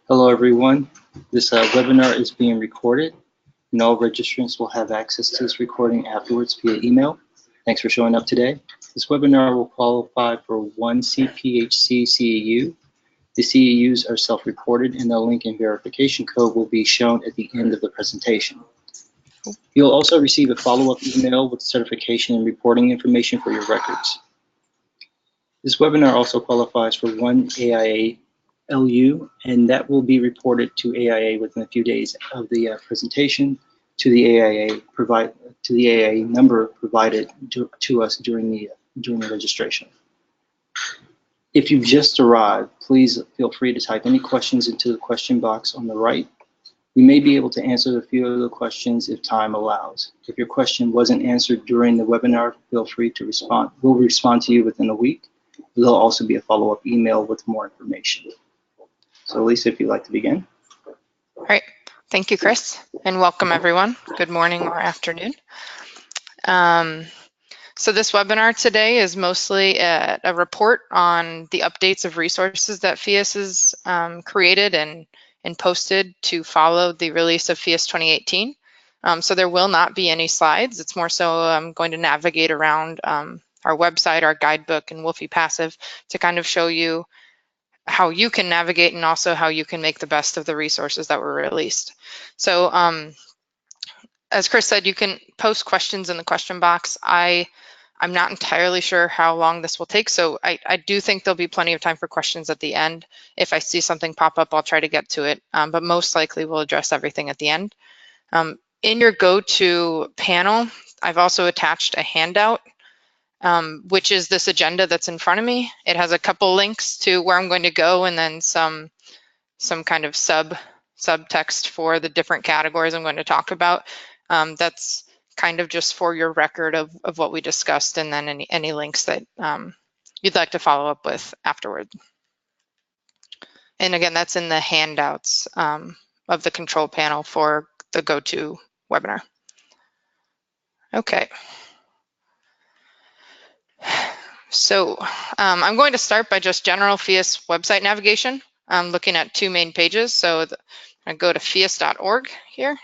Hello everyone. This webinar is being recorded and all registrants will have access to this recording afterwards via email. Thanks for showing up today. This webinar will qualify for one CPHC CEU. The CEUs are self-reported and the link and verification code will be shown at the end of the presentation. You'll also receive a follow-up email with certification and reporting information for your records. This webinar also qualifies for one AIA LU, and that will be reported to AIA within a few days of the presentation to the AIA number provided to us during the registration. If you've just arrived, please feel free to type any questions into the question box on the right. We may be able to answer a few of the questions if time allows. If your question wasn't answered during the webinar, feel free to respond. We'll respond to you within a week. There'll also be a follow-up email with more information. So Lisa, if you'd like to begin. All right, thank you, Chris, and welcome everyone. Good morning or afternoon. So this webinar today is mostly a report on the updates of resources that PHIUS has created and posted to follow the release of PHIUS 2018. So there will not be any slides. It's more so I'm going to navigate around our website, our guidebook, and WUFI Passive to kind of show you how you can navigate and also how you can make the best of the resources that were released. So as Chris said, you can post questions in the question box. I'm not entirely sure how long this will take, so I do think there'll be plenty of time for questions at the end. If I see something pop up, I'll try to get to it, but most likely we'll address everything at the end. In your go-to panel, I've also attached a handout, which is this agenda that's in front of me. It has a couple links to where I'm going to go and then some kind of subtext for the different categories I'm going to talk about. That's kind of just for your record of what we discussed, and then any links that you'd like to follow up with afterward. And again, that's in the handouts of the control panel for the go-to webinar. Okay. So I'm going to start by just general PHIUS website navigation. I'm looking at two main pages. So I go to PHIUS.org here.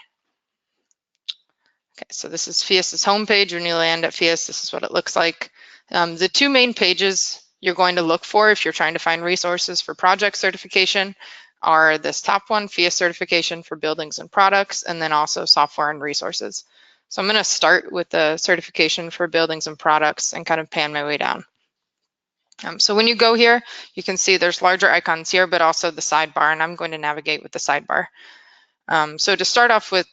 Okay, so this is PHIUS's homepage. When you land at PHIUS, this is what it looks like. The two main pages you're going to look for if you're trying to find resources for project certification are this top one, PHIUS Certification for Buildings and Products, and then also Software and Resources. So I'm going to start with the certification for buildings and products and kind of pan my way down. So when you go here, you can see there's larger icons here, but also the sidebar, and I'm going to navigate with the sidebar. So to start off with,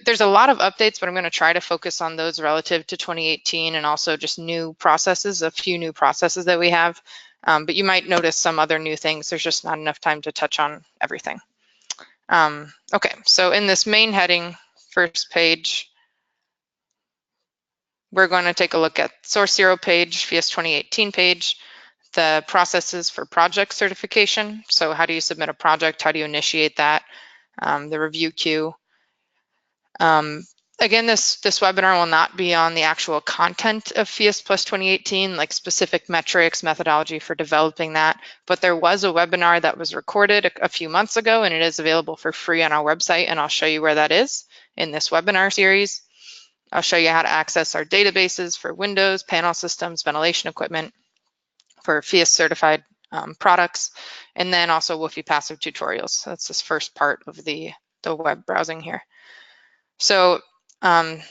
there's a lot of updates, but I'm going to try to focus on those relative to 2018 and also just new processes, a few new processes that we have. But you might notice some other new things. There's just not enough time to touch on everything. Okay, so in this main heading, first page, we're going to take a look at Source Zero page, PHIUS 2018 page, the processes for project certification. So how do you submit a project? How do you initiate that? The review queue. Again, this webinar will not be on the actual content of PHIUS Plus 2018, like specific metrics, methodology for developing that, but there was a webinar that was recorded a few months ago, and it is available for free on our website, and I'll show you where that is in this webinar series. I'll show you how to access our databases for Windows, panel systems, ventilation equipment, for PHIUS certified products, and then also WUFI Passive tutorials. So that's this first part of the web browsing here. So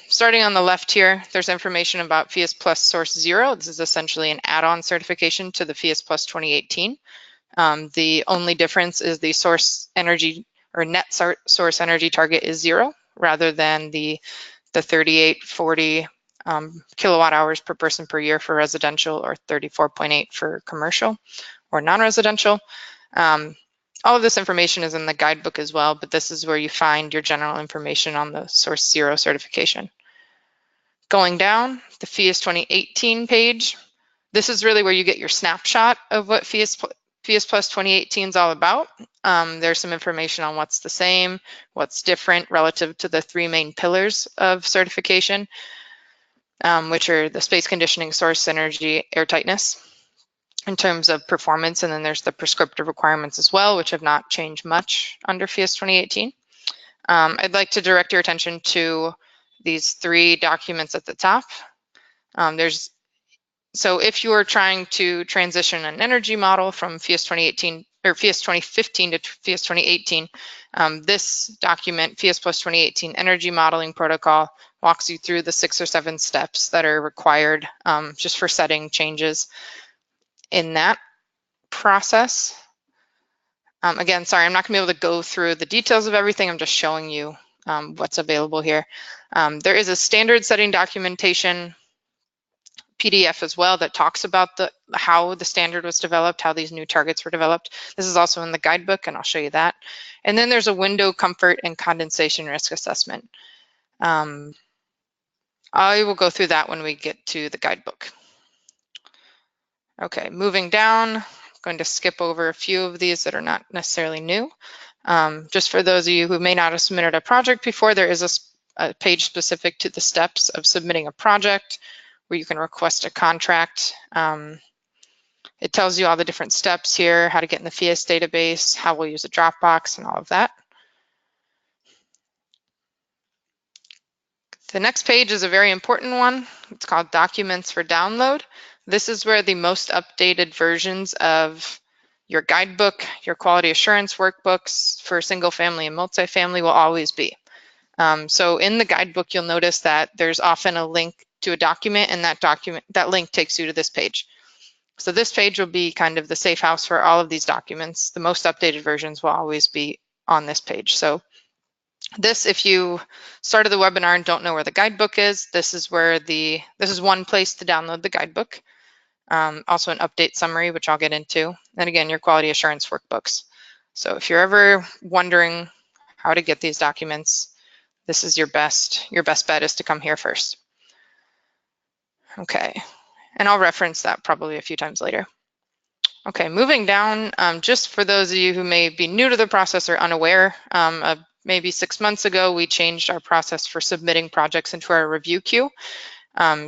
starting on the left here, there's information about PHIUS Plus Source Zero. This is essentially an add-on certification to the PHIUS Plus 2018. The only difference is the source energy or net source energy target is 0 rather than the 3840 kilowatt hours per person per year for residential or 34.8 for commercial or non-residential. All of this information is in the guidebook as well, but this is where you find your general information on the Source Zero certification. Going down, the PHIUS 2018 page, this is really where you get your snapshot of what PHIUS Plus 2018 is all about. There's some information on what's the same, what's different relative to the three main pillars of certification, which are the space conditioning, source energy, airtightness. in terms of performance, and then there's the prescriptive requirements as well, which have not changed much under PHIUS 2018. I'd like to direct your attention to these 3 documents at the top. So if you are trying to transition an energy model from PHIUS 2018 or PHIUS 2015 to PHIUS 2018, this document, PHIUS Plus 2018 Energy Modeling Protocol, walks you through the 6 or 7 steps that are required just for setting changes in that process. Again, sorry, I'm not gonna be able to go through the details of everything. I'm just showing you what's available here. There is a standard setting documentation PDF as well that talks about how the standard was developed, how these new targets were developed. This is also in the guidebook, and I'll show you that. And then there's a window comfort and condensation risk assessment. I will go through that when we get to the guidebook. Okay, moving down, I'm going to skip over a few of these that are not necessarily new. Just for those of you who may not have submitted a project before, there is a page specific to the steps of submitting a project where you can request a contract. It tells you all the different steps here, how to get in the PHIUS database, how we'll use a Dropbox, and all of that. The next page is a very important one. It's called Documents for Download. This is where the most updated versions of your guidebook, your quality assurance workbooks for single family and multifamily will always be. So in the guidebook, you'll notice that there's often a link to a document, and that link takes you to this page. So this page will be kind of the safe house for all of these documents. The most updated versions will always be on this page. So this, if you started the webinar and don't know where the guidebook is, this is one place to download the guidebook. Also an update summary, which I'll get into. And again, your quality assurance workbooks. So if you're ever wondering how to get these documents, this is your best bet is to come here first. Okay, and I'll reference that probably a few times later. Okay, moving down, just for those of you who may be new to the process or unaware, maybe 6 months ago, we changed our process for submitting projects into our review queue.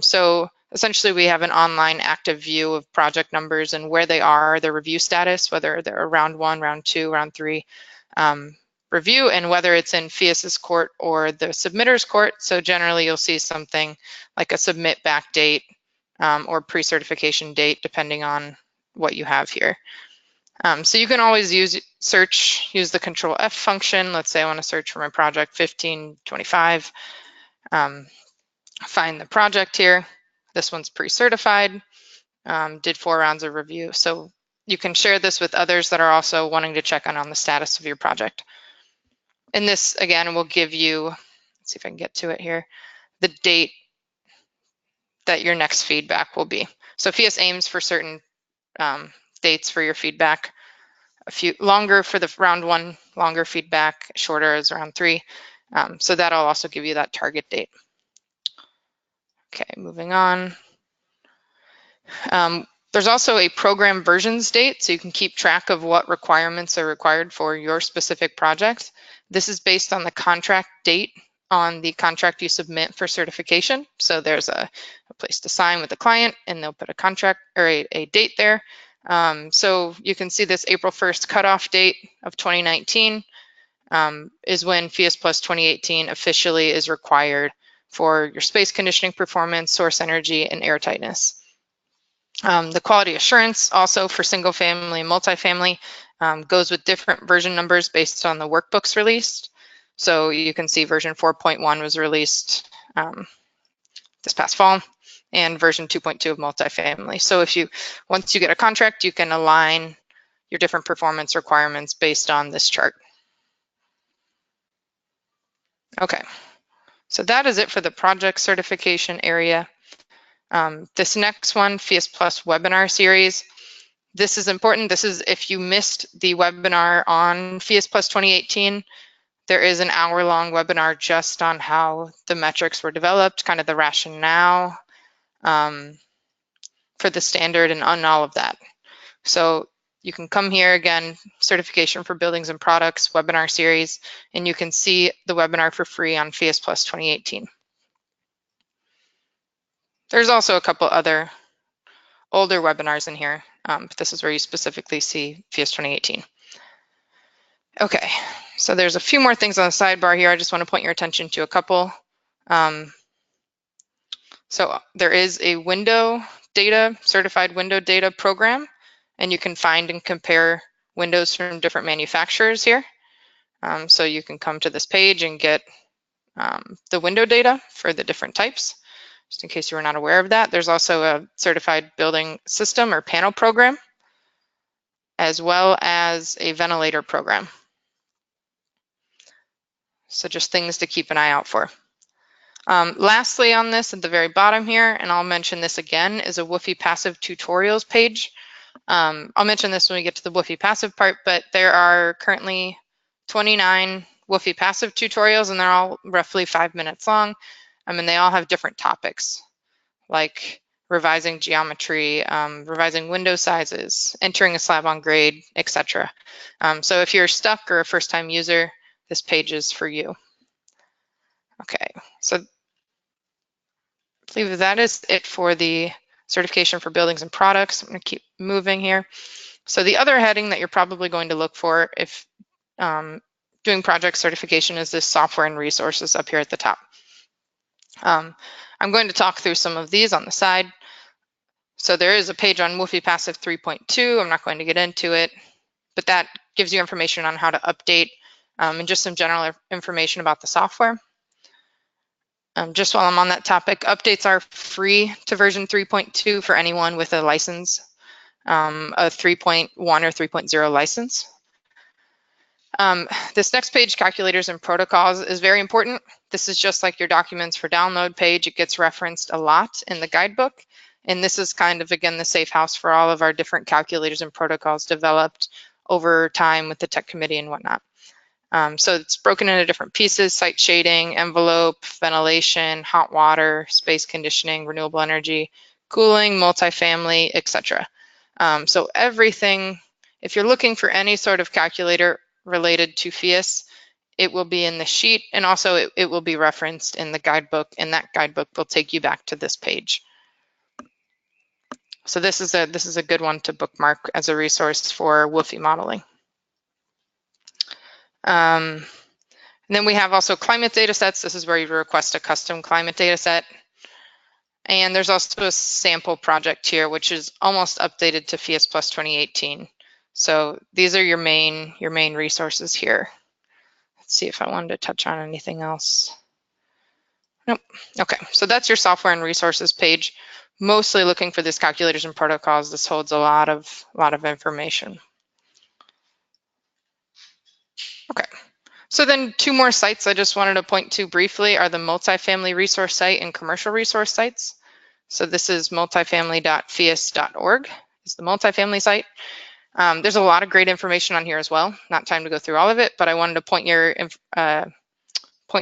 So essentially, we have an online active view of project numbers and where they are, their review status, whether they're round 1, round 2, round 3 review, and whether it's in PHIUS's court or the submitter's court. So generally, you'll see something like a submit back date or pre-certification date, depending on what you have here. So you can always use the Control F function. Let's say I want to search for my project 1525. Find the project here. This one's pre-certified, did 4 rounds of review. So you can share this with others that are also wanting to check on the status of your project. And this, again, will give you, let's see if I can get to it here, the date that your next feedback will be. So PHIUS aims for certain dates for your feedback. A few longer for the round 1, longer feedback, shorter as round 3. So that'll also give you that target date. Okay, moving on. There's also a program versions date, so you can keep track of what requirements are required for your specific project. This is based on the contract date on the contract you submit for certification. So there's a place to sign with the client, and they'll put a contract or a date there. So you can see this April 1st cutoff date of 2019 is when PHIUS Plus 2018 officially is required for your space conditioning performance, source energy, and air tightness. The quality assurance also for single family and multifamily goes with different version numbers based on the workbooks released. So you can see version 4.1 was released this past fall, and version 2.2 of multifamily. So once you get a contract, you can align your different performance requirements based on this chart. Okay, so that is it for the project certification area. This next one, PHIUS Plus webinar series. This is important. This is if you missed the webinar on PHIUS Plus 2018, there is an hour-long webinar just on how the metrics were developed, kind of the rationale for the standard and on all of that. So you can come here again, certification for buildings and products, webinar series, and you can see the webinar for free on PHIUS Plus 2018. There's also a couple other older webinars in here but this is where you specifically see PHIUS 2018. Okay, so there's a few more things on the sidebar here. I just want to point your attention to a couple. So there is a window data, certified window data program, and you can find and compare windows from different manufacturers here. So you can come to this page and get the window data for the different types, just in case you were not aware of that. There's also a certified building system or panel program, as well as a ventilator program. So just things to keep an eye out for. Lastly on this, at the very bottom here, and I'll mention this again, is a WUFI Passive tutorials page. I'll mention this when we get to the WUFI Passive part, but there are currently 29 WUFI Passive tutorials, and they're all roughly 5 minutes long. And they all have different topics, like revising geometry, revising window sizes, entering a slab on grade, etc. So if you're stuck or a first-time user, this page is for you. Okay, so I believe that is it for the certification for buildings and products. I'm going to keep moving here. So the other heading that you're probably going to look for if doing project certification is this software and resources up here at the top. I'm going to talk through some of these on the side. So there is a page on WUFI Passive 3.2. I'm not going to get into it, but that gives you information on how to update and just some general information about the software. Just while I'm on that topic, updates are free to version 3.2 for anyone with a license, a 3.1 or 3.0 license. This next page, calculators and protocols, is very important. This is just like your documents for download page. It gets referenced a lot in the guidebook. And this is kind of, again, the safe house for all of our different calculators and protocols developed over time with the tech committee and whatnot. So it's broken into different pieces: site shading, envelope, ventilation, hot water, space conditioning, renewable energy, cooling, multifamily, etc. So everything, if you're looking for any sort of calculator related to PHIUS, it will be in the sheet, and also it will be referenced in the guidebook, and that guidebook will take you back to this page. So this is a good one to bookmark as a resource for WUFI modeling. And then we have also climate data sets. This is where you request a custom climate data set. And there's also a sample project here, which is almost updated to PHIUS Plus 2018. So these are your main resources here. Let's see if I wanted to touch on anything else. Nope. Okay, so that's your software and resources page. Mostly looking for these calculators and protocols. This holds a lot of information. Okay. So then 2 more sites I just wanted to point to briefly are the multifamily resource site and commercial resource sites. So this is multifamily.phius.org is the multifamily site. There's a lot of great information on here as well. Not time to go through all of it, but I wanted to point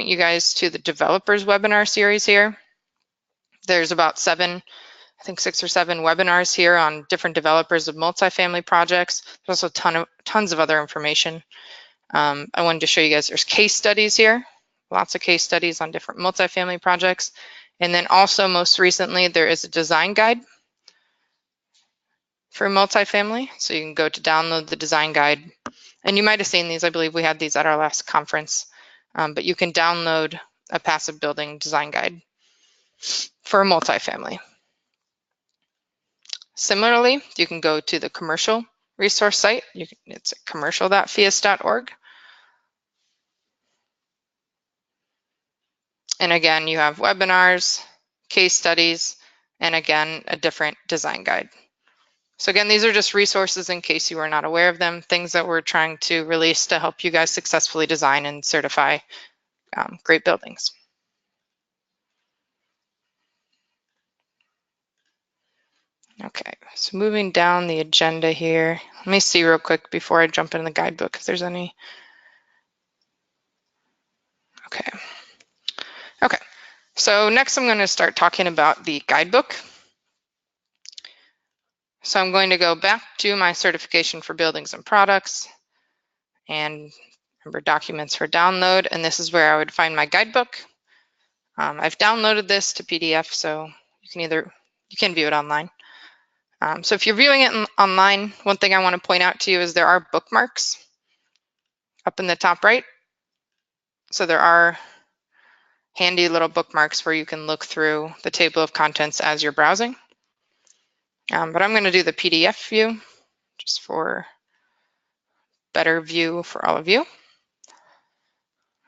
you guys to the developers webinar series here. There's about 6 or 7 webinars here on different developers of multifamily projects. There's also tons of other information. I wanted to show you guys there's case studies here, lots of case studies on different multifamily projects. And then also most recently, there is a design guide for multifamily. So you can go to download the design guide. And you might have seen these. I believe we had these at our last conference. But you can download a passive building design guide for a multifamily. Similarly, you can go to the commercial resource site. It's commercial.phius.org. And again, you have webinars, case studies, and again, a different design guide. So again, these are just resources in case you are not aware of them, things that we're trying to release to help you guys successfully design and certify great buildings. Okay, so moving down the agenda here, let me see real quick before I jump into the guidebook if there's any. Okay, so next I'm going to start talking about the guidebook. So I'm going to go back to my certification for buildings and products, and remember documents for download, and this is where I would find my guidebook. I've downloaded this to PDF, so you can view it online. So if you're viewing it online, one thing I want to point out to you is there are bookmarks up in the top right. So there are handy little bookmarks where you can look through the table of contents as you're browsing. But I'm going to do the PDF view just for better view for all of you.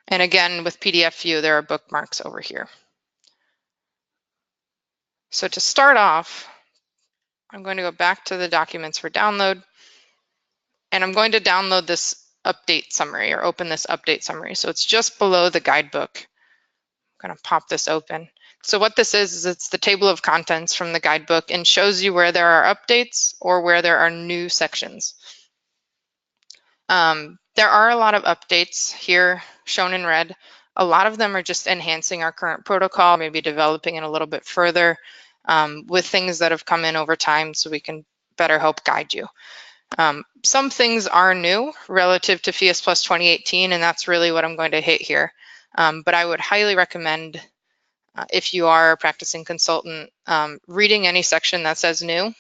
And again, with PDF view, there are bookmarks over here. So to start off, I'm going to go back to the documents for download, and I'm going to download this update summary or open this update summary. So it's just below the guidebook. I'm going to pop this open. So what this is it's the table of contents from the guidebook and shows you where there are updates or where there are new sections. There are a lot of updates here shown in red. A lot of them are just enhancing our current protocol, maybe developing it a little bit further with things that have come in over time so we can better help guide you. Some things are new relative to PHIUS Plus 2018, and that's really what I'm going to hit here. But I would highly recommend, if you are a practicing consultant, reading any section that says new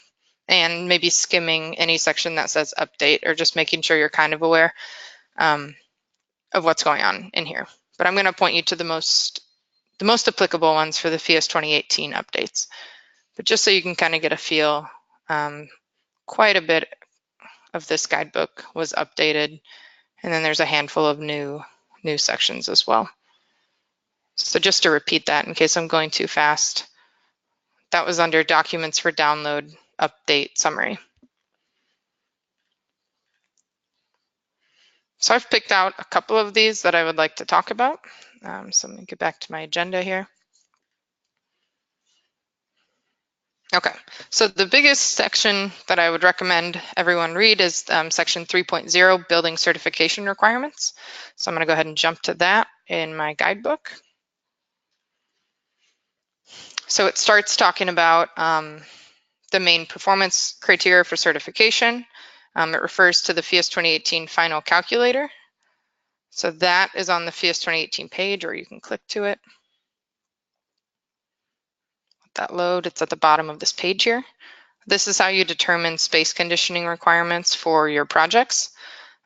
and maybe skimming any section that says update, or just making sure you're kind of aware of what's going on in here. But I'm going to point you to the most applicable ones for the PHIUS 2018 updates. But just so you can kind of get a feel, quite a bit of this guidebook was updated, and then there's a handful of new sections as well. So just to repeat that in case I'm going too fast, that was under Documents for Download Update Summary. So I've picked out a couple of these that I would like to talk about. So let me get back to my agenda here. Okay, so the biggest section that I would recommend everyone read is section 3.0, Building Certification Requirements. So I'm going to go ahead and jump to that in my guidebook. So it starts talking about the main performance criteria for certification. It refers to the PHIUS 2018 final calculator. So that is on the PHIUS 2018 page, or you can click to it. Let that load. It's at the bottom of this page here. This is how you determine space conditioning requirements for your projects.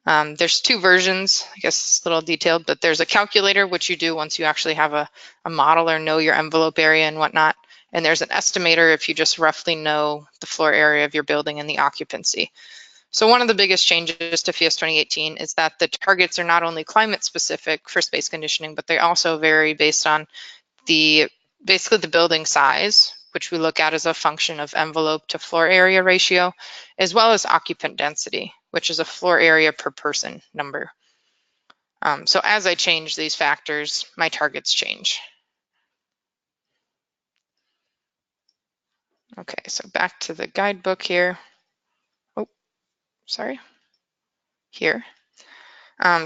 There's two versions, I guess it's a little detailed, but there's a calculator, which you do once you actually have a model or know your envelope area and whatnot. And there's an estimator if you just roughly know the floor area of your building and the occupancy. So one of the biggest changes to PHIUS 2018 is that the targets are not only climate specific for space conditioning, but they also vary based on basically the building size, which we look at as a function of envelope to floor area ratio, as well as occupant density, which is a floor area per person number. So as I change these factors, my targets change. Okay, so back to the guidebook here. Oh, sorry, here.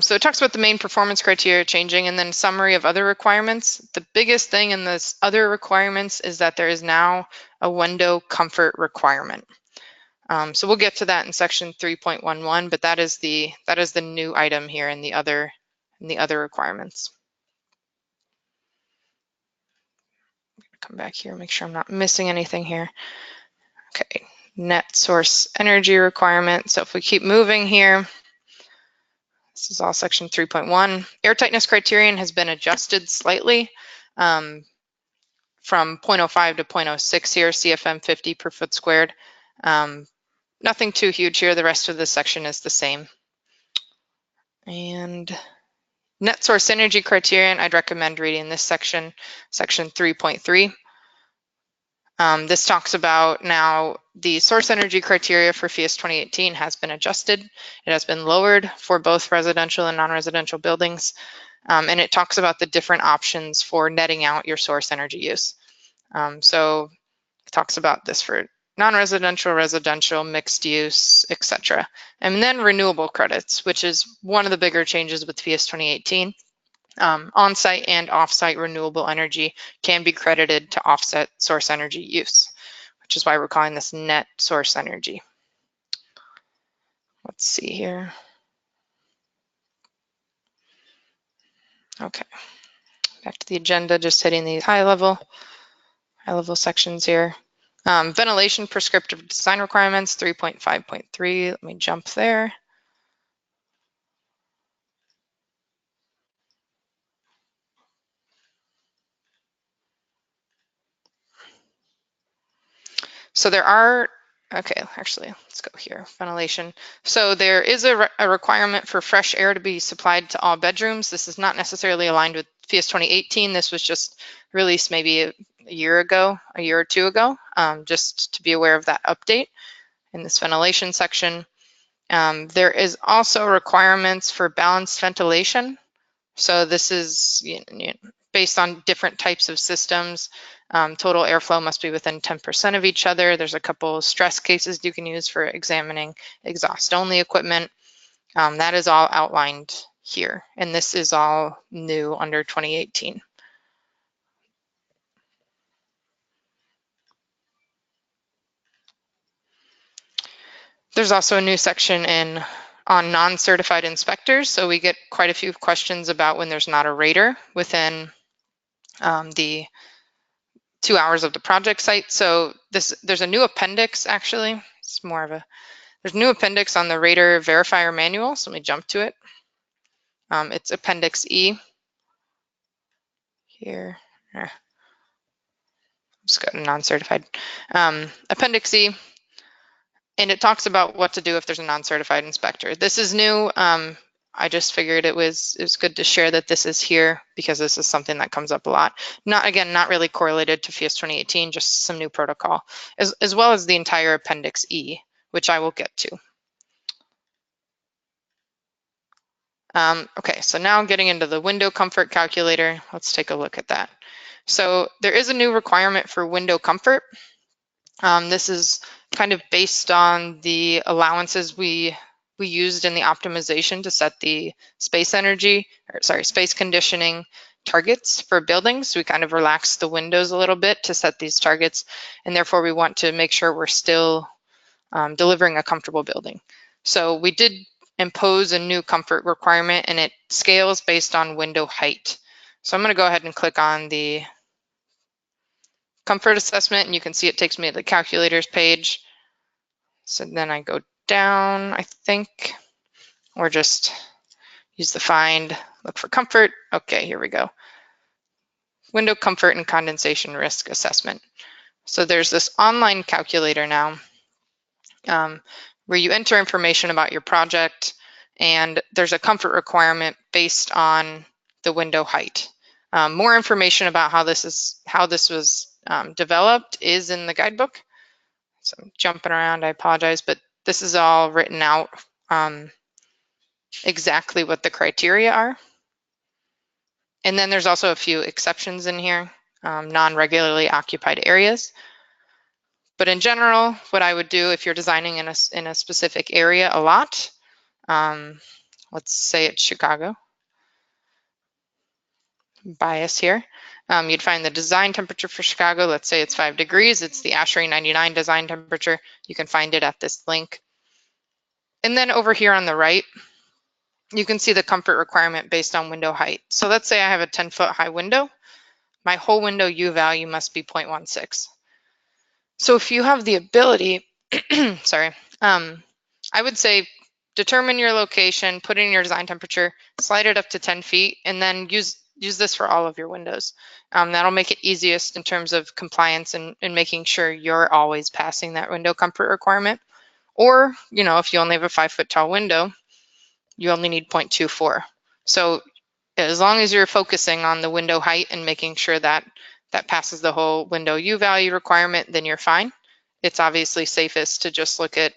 So it talks about the main performance criteria changing and then summary of other requirements. The biggest thing in this other requirements is that there is now a window comfort requirement. So we'll get to that in section 3.11, but that is the new item here in the other requirements. Come back here, make sure I'm not missing anything here. Okay, net source energy requirement. So if we keep moving here, this is all section 3.1. Airtightness criterion has been adjusted slightly from 0.05 to 0.06 here, CFM 50 per foot squared. Nothing too huge here. The rest of this section is the same. And net source energy criterion, I'd recommend reading this section, section 3.3. This talks about now the source energy criteria for PHIUS 2018 has been adjusted. It has been lowered for both residential and non-residential buildings. And it talks about the different options for netting out your source energy use. So it talks about this for non-residential, residential, mixed use, etc. And then renewable credits, which is one of the bigger changes with PHIUS 2018. On-site and off-site renewable energy can be credited to offset source energy use, which is why we're calling this net source energy. Let's see here. Okay, back to the agenda, just hitting these high level sections here. Ventilation prescriptive design requirements 3.5.3. Let me jump there. So there are, okay, actually, let's go here, ventilation. So there is a requirement for fresh air to be supplied to all bedrooms. This is not necessarily aligned with PHIUS 2018. This was just released maybe a year or two ago, just to be aware of that update in this ventilation section. There is also requirements for balanced ventilation. So this is based on different types of systems. Total airflow must be within 10% of each other. There's a couple stress cases you can use for examining exhaust-only equipment. That is all outlined here, and this is all new under 2018. There's also a new section on non-certified inspectors. So we get quite a few questions about when there's not a rater within the 2 hours of the project site. So there's a new appendix, actually. It's more of there's a new appendix on the rater verifier manual. So let me jump to it. It's appendix E here. Just go to non-certified. Appendix E, and it talks about what to do if there's a non-certified inspector. This is new. I just figured it was good to share that this is here because this is something that comes up a lot. Not really correlated to PHIUS 2018, just some new protocol, as well as the entire Appendix E, which I will get to. Okay, so now getting into the window comfort calculator, let's take a look at that. So there is a new requirement for window comfort. This is kind of based on the allowances we used in the optimization to set the space conditioning targets for buildings. We kind of relaxed the windows a little bit to set these targets, and therefore we want to make sure we're still delivering a comfortable building. So we did impose a new comfort requirement, and it scales based on window height. So I'm going to go ahead and click on the comfort assessment, and you can see it takes me to the calculators page. So then I go down, I think, or just use the find, look for comfort. Okay, here we go. Window comfort and condensation risk assessment. So there's this online calculator now where you enter information about your project, and there's a comfort requirement based on the window height. More information about how this was developed is in the guidebook. So I'm jumping around, I apologize, but this is all written out exactly what the criteria are. And then there's also a few exceptions in here, non-regularly occupied areas. But in general, what I would do if you're designing in a specific area a lot, let's say it's Chicago, bias here, you'd find the design temperature for Chicago. Let's say it's 5 degrees. It's the ashrae 99 design temperature. You can find it at this link. And then over here on the right, you can see the comfort requirement based on window height. So let's say I have a 10-foot high window. My whole window U value must be 0.16. So if you have the ability, sorry, I would say determine your location, put in your design temperature, slide it up to 10 feet, and then use this for all of your windows. That'll make it easiest in terms of compliance and making sure you're always passing that window comfort requirement. Or, if you only have a 5-foot tall window, you only need 0.24. So as long as you're focusing on the window height and making sure that passes the whole window U value requirement, then you're fine. It's obviously safest to just look at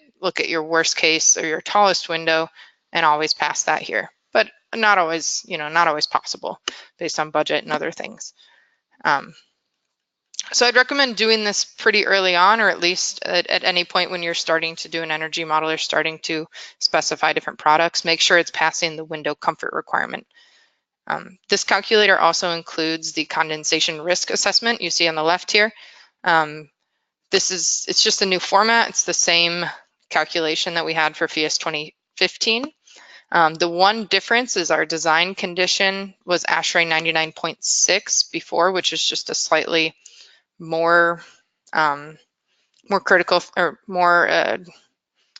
your worst case or your tallest window and always pass that here. But not always, not always possible based on budget and other things. So I'd recommend doing this pretty early on, or at least at any point when you're starting to do an energy model or starting to specify different products. Make sure it's passing the window comfort requirement. This calculator also includes the condensation risk assessment you see on the left here. It's just a new format. It's the same calculation that we had for PHIUS 2015. The one difference is our design condition was ashrae 99.6 before, which is just a slightly more more critical or more,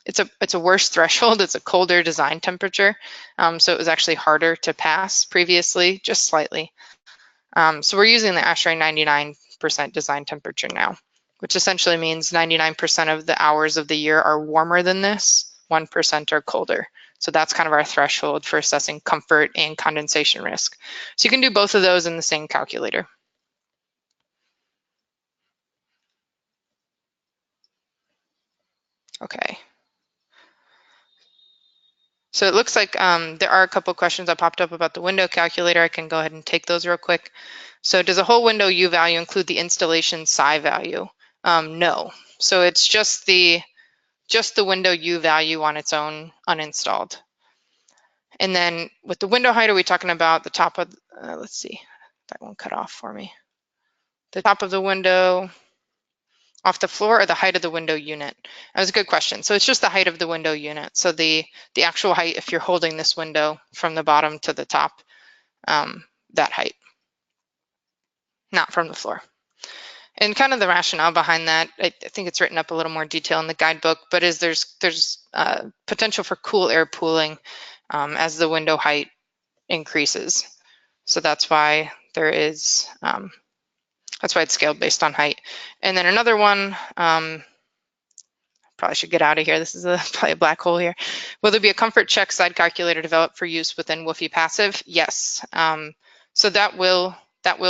it's a worse threshold. It's a colder design temperature. So it was actually harder to pass previously, just slightly. So we're using the ashrae 99% design temperature now, which essentially means 99% of the hours of the year are warmer than this, 1% are colder. So that's kind of our threshold for assessing comfort and condensation risk. So you can do both of those in the same calculator. Okay. So it looks like there are a couple questions that popped up about the window calculator. I can go ahead and take those real quick. So does a whole window U value include the installation psi value? No. So it's just the window U value on its own, uninstalled. And then with the window height, are we talking about the top of, let's see, that one cut off for me. The top of the window off the floor or the height of the window unit? That was a good question. So it's just the height of the window unit. So the actual height, if you're holding this window from the bottom to the top, that height, not from the floor. And kind of the rationale behind that, I think it's written up a little more detail in the guidebook, but is there's potential for cool air pooling as the window height increases. So that's why there is, that's why it's scaled based on height. And then another one, probably should get out of here. This is probably a black hole here. Will there be a comfort check side calculator developed for use within WUFI Passive? Yes. So that will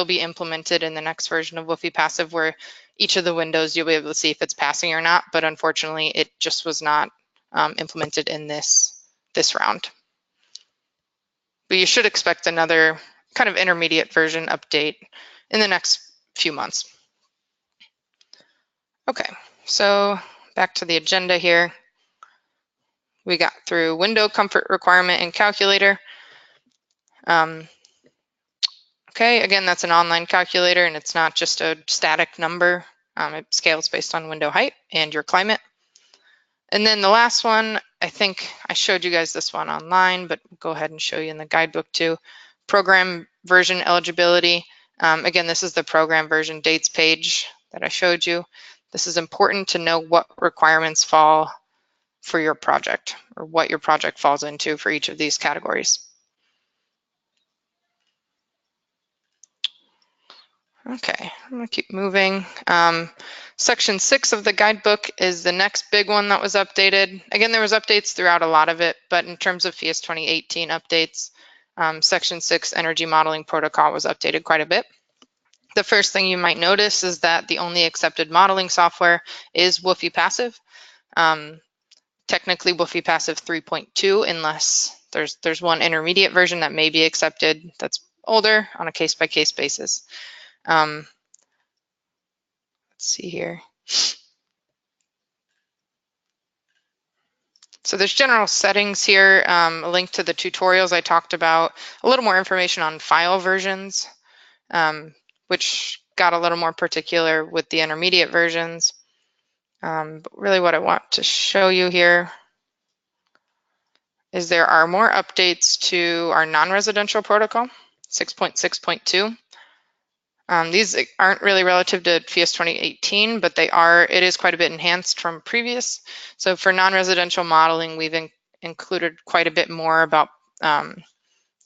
be implemented in the next version of WUFI Passive, where each of the windows you'll be able to see if it's passing or not. But unfortunately, it just was not implemented in this round. But you should expect another kind of intermediate version update in the next few months. Okay, so back to the agenda here. We got through window comfort requirement and calculator. Okay, again, that's an online calculator and it's not just a static number. It scales based on window height and your climate. And then the last one, I think I showed you guys this one online, but go ahead and show you in the guidebook too. Program version eligibility. Again, this is the program version dates page that I showed you. This is important to know what requirements fall for your project or what your project falls into for each of these categories. Okay, I'm gonna keep moving. Section 6 of the guidebook is the next big one that was updated. Again, there was updates throughout a lot of it, but in terms of PHIUS 2018 updates, Section 6 energy modeling protocol was updated quite a bit. The first thing you might notice is that the only accepted modeling software is WUFI Passive. Technically WUFI Passive 3.2, unless there's one intermediate version that may be accepted that's older on a case-by-case basis. Let's see here. So there's general settings here, a link to the tutorials I talked about, a little more information on file versions, which got a little more particular with the intermediate versions. But really what I want to show you here is there are more updates to our non-residential protocol, 6.6.2. These aren't really relative to PHIUS 2018, but it is quite a bit enhanced from previous. So for non-residential modeling, we've included quite a bit more about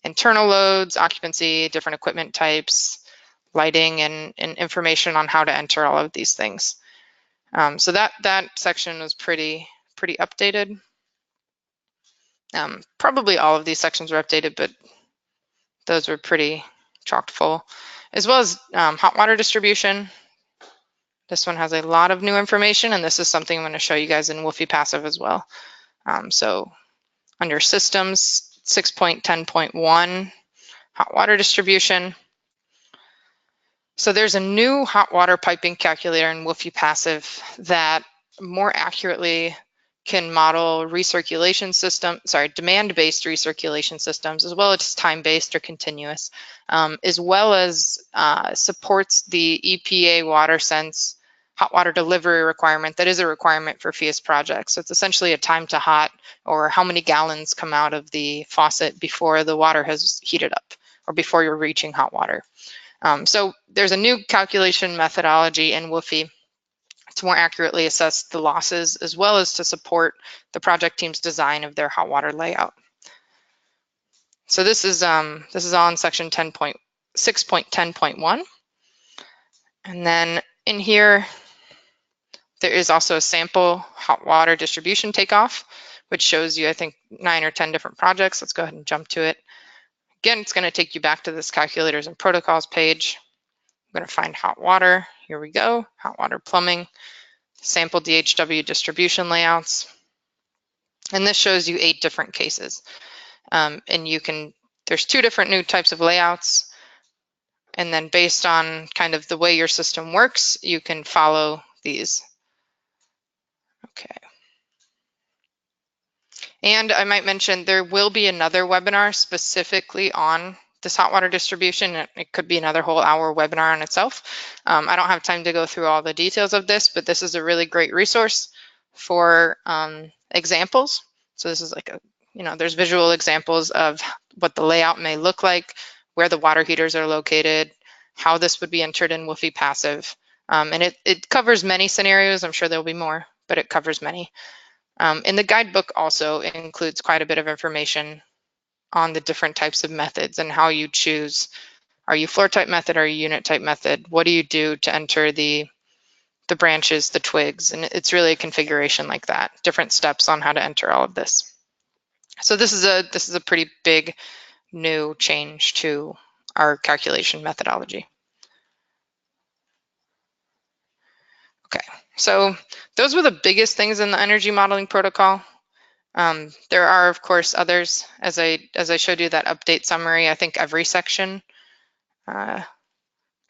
internal loads, occupancy, different equipment types, lighting, and information on how to enter all of these things. So that section was pretty updated. Probably all of these sections were updated, but those were pretty chock full, as well as hot water distribution. This one has a lot of new information, and this is something I'm going to show you guys in WUFI Passive as well. So under systems, 6.10.1, hot water distribution. So there's a new hot water piping calculator in WUFI Passive that more accurately can model recirculation demand-based recirculation systems, as well as time-based or continuous, as well as supports the EPA WaterSense hot water delivery requirement that is a requirement for PHIUS projects. So it's essentially a time to hot, or how many gallons come out of the faucet before the water has heated up or before you're reaching hot water. So there's a new calculation methodology in WUFI to more accurately assess the losses, as well as to support the project team's design of their hot water layout. So this is all in section 6.10.1. And then in here, there is also a sample hot water distribution takeoff, which shows you, I think, 9 or 10 different projects. Let's go ahead and jump to it. Again, it's going to take you back to this calculators and protocols page. I'm going to find hot water. Here we go, hot water plumbing, sample DHW distribution layouts. And this shows you 8 different cases. And there's 2 different new types of layouts. And then based on kind of the way your system works, you can follow these. Okay. And I might mention there will be another webinar specifically on this hot water distribution. It could be another whole hour webinar on itself. I don't have time to go through all the details of this, but this is a really great resource for examples. So this is like there's visual examples of what the layout may look like, where the water heaters are located, how this would be entered in WUFI Passive. And it covers many scenarios. I'm sure there'll be more, but it covers many. And the guidebook also includes quite a bit of information on the different types of methods and how you choose. Are you floor type method? Are you unit type method? What do you do to enter the branches, the twigs? And it's really a configuration like that, different steps on how to enter all of this. So this is a pretty big new change to our calculation methodology. Okay, so those were the biggest things in the energy modeling protocol. There are, of course, others. As I showed you that update summary, I think every section of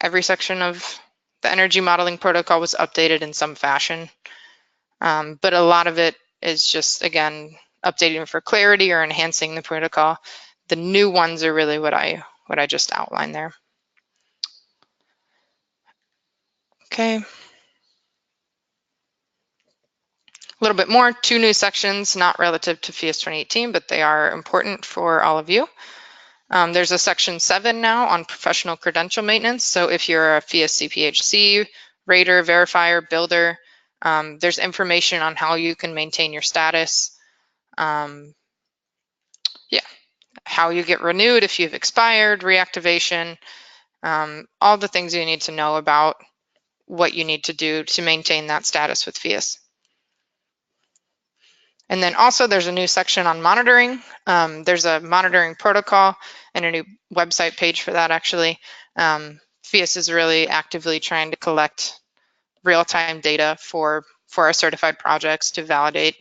the energy modeling protocol was updated in some fashion. But a lot of it is just, again, updating for clarity or enhancing the protocol. The new ones are really what I just outlined there. Okay. A little bit more, 2 new sections, not relative to PHIUS 2018, but they are important for all of you. There's a section 7 now on professional credential maintenance. So if you're a PHIUS CPHC, rater, verifier, builder, there's information on how you can maintain your status. How you get renewed if you've expired, reactivation, all the things you need to know about what you need to do to maintain that status with PHIUS. And then also there's a new section on monitoring. There's a monitoring protocol and a new website page for that actually. PHIUS is really actively trying to collect real-time data for our certified projects to validate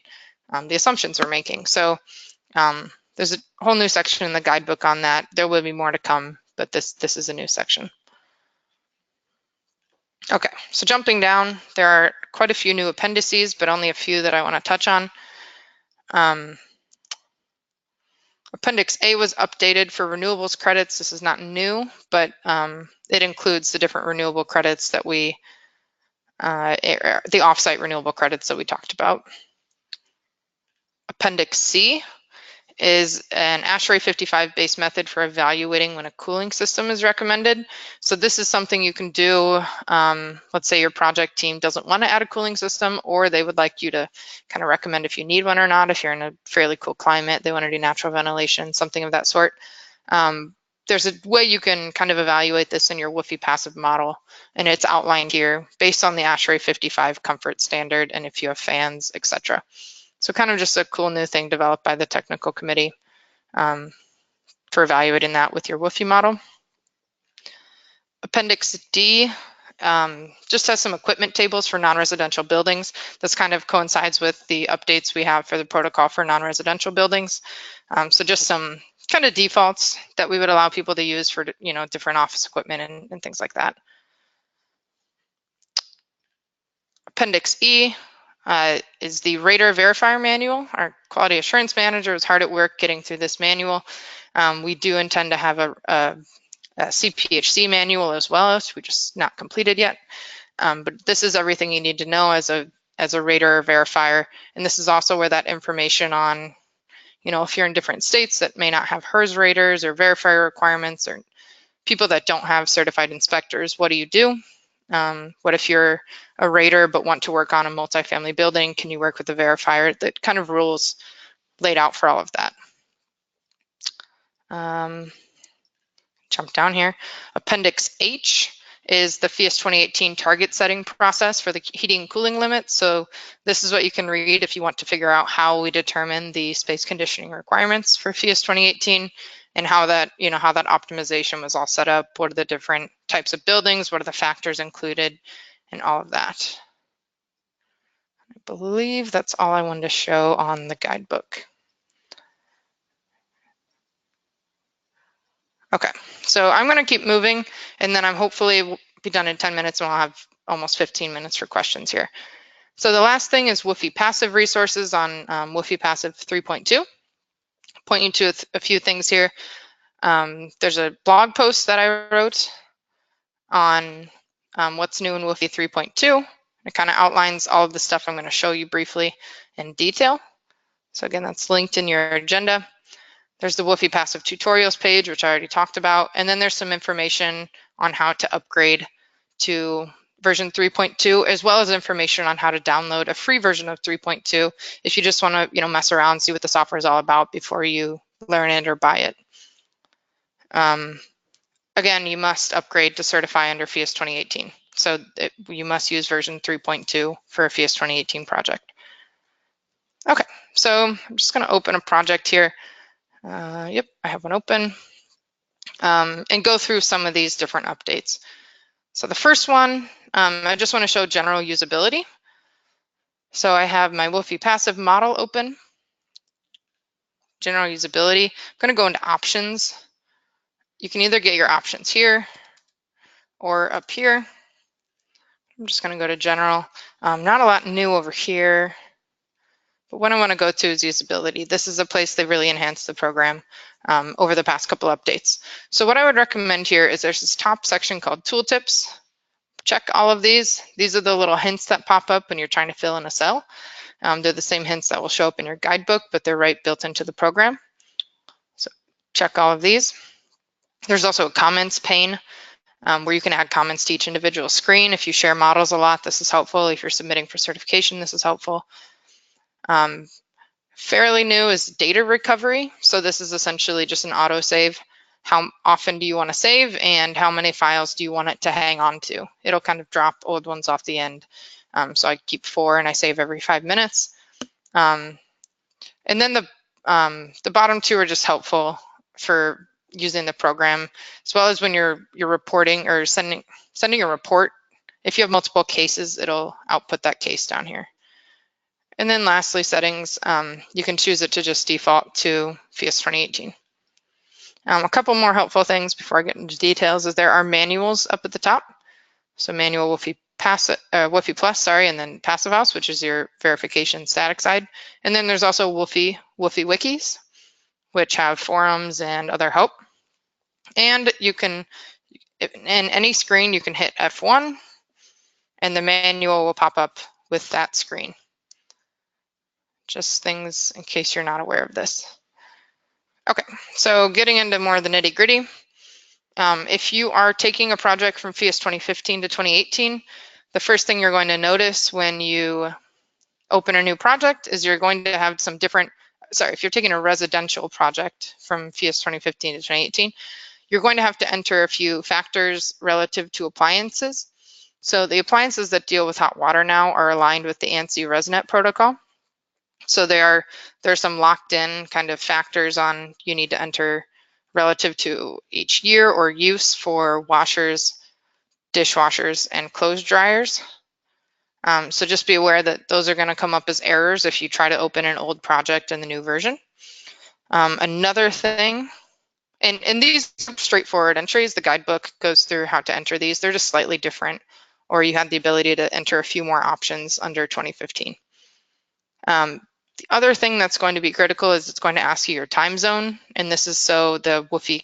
the assumptions we're making. So there's a whole new section in the guidebook on that. There will be more to come, but this is a new section. Okay, so jumping down, there are quite a few new appendices, but only a few that I want to touch on. Appendix A was updated for renewables credits. This is not new, but it includes the different renewable credits that the offsite renewable credits that we talked about. Appendix C is an ashrae 55 based method for evaluating when a cooling system is recommended. So this is something you can do. Let's say your project team doesn't want to add a cooling system, or they would like you to kind of recommend if you need one or not. If you're in a fairly cool climate, they want to do natural ventilation, something of that sort. There's a way you can kind of evaluate this in your WUFI Passive model, and it's outlined here based on the ashrae 55 comfort standard, and if you have fans, etc. So kind of just a cool new thing developed by the technical committee for evaluating that with your WUFI model. Appendix D just has some equipment tables for non-residential buildings. This kind of coincides with the updates we have for the protocol for non-residential buildings. So just some kind of defaults that we would allow people to use for different office equipment and things like that. Appendix E is the rater verifier manual. Our quality assurance manager is hard at work getting through this manual. We do intend to have a CPHC manual as well, which we just not completed yet. But this is everything you need to know as a rater or verifier. And this is also where that information on, if you're in different states that may not have HERS raters or verifier requirements, or people that don't have certified inspectors, what do you do? What if you're a rater but want to work on a multifamily building? Can you work with a verifier? That kind of rules laid out for all of that. Jump down here. Appendix H is the PHIUS 2018 target setting process for the heating and cooling limits. So this is what you can read if you want to figure out how we determine the space conditioning requirements for PHIUS 2018 and how that, how that optimization was all set up. What are the different types of buildings? What are the factors included and all of that? I believe that's all I wanted to show on the guidebook. Okay, so I'm going to keep moving, and then I'm hopefully be done in 10 minutes, and we'll have almost 15 minutes for questions here. So the last thing is WUFI Passive resources on WUFI Passive 3.2. Point you to a few things here. There's a blog post that I wrote on what's new in WUFI 3.2. It kind of outlines all of the stuff I'm going to show you briefly in detail. So again, that's linked in your agenda. There's the WUFI Passive tutorials page, which I already talked about. And then there's some information on how to upgrade to version 3.2, as well as information on how to download a free version of 3.2 if you just want to, mess around, see what the software is all about before you learn it or buy it. Again, you must upgrade to certify under PHIUS 2018. So you must use version 3.2 for a PHIUS 2018 project. Okay, so I'm just going to open a project here. Yep, I have one open. And go through some of these different updates. So the first one, I just want to show general usability. So I have my WUFI Passive model open. General usability. I'm going to go into options. You can either get your options here or up here. I'm just going to go to general. Not a lot new over here. But what I want to go to is usability. This is a place they really enhanced the program over the past couple updates. So what I would recommend here is there's this top section called tooltips. Check all of these. These are the little hints that pop up when you're trying to fill in a cell. They're the same hints that will show up in your guidebook, but they're right built into the program. So check all of these. There's also a comments pane where you can add comments to each individual screen. If you share models a lot, this is helpful. If you're submitting for certification, this is helpful. Fairly new is data recovery. So this is essentially just an autosave. How often do you want to save and how many files do you want it to hang on to? It'll kind of drop old ones off the end. So I keep 4 and I save every 5 minutes. And then the bottom 2 are just helpful for using the program, as well as when you're reporting or sending a report. If you have multiple cases, it'll output that case down here. And then lastly, settings, you can choose it to just default to PHIUS 2018. A couple more helpful things before I get into details is there are manuals up at the top. So manual WUFI Plus, and then Passive House, which is your verification static side. And then there's also WUFI wikis, which have forums and other help. And you can, in any screen, you can hit F1 and the manual will pop up with that screen. Just things in case you're not aware of this. Okay, so getting into more of the nitty gritty. If you are taking a project from PHIUS 2015 to 2018, the first thing you're going to notice when you open a new project is you're going to have some different, if you're taking a residential project from PHIUS 2015 to 2018, you're going to have to enter a few factors relative to appliances. So the appliances that deal with hot water now are aligned with the ANSI ResNet protocol. So there are some locked in kind of factors on you need to enter relative to each year or use for washers, dishwashers, and clothes dryers. So just be aware that those are going to come up as errors if you try to open an old project in the new version. Another thing, and these are straightforward entries, the guidebook goes through how to enter these. They're just slightly different, or you have the ability to enter a few more options under 2015. The other thing that's going to be critical is it's going to ask you your time zone, and this is so the WUFI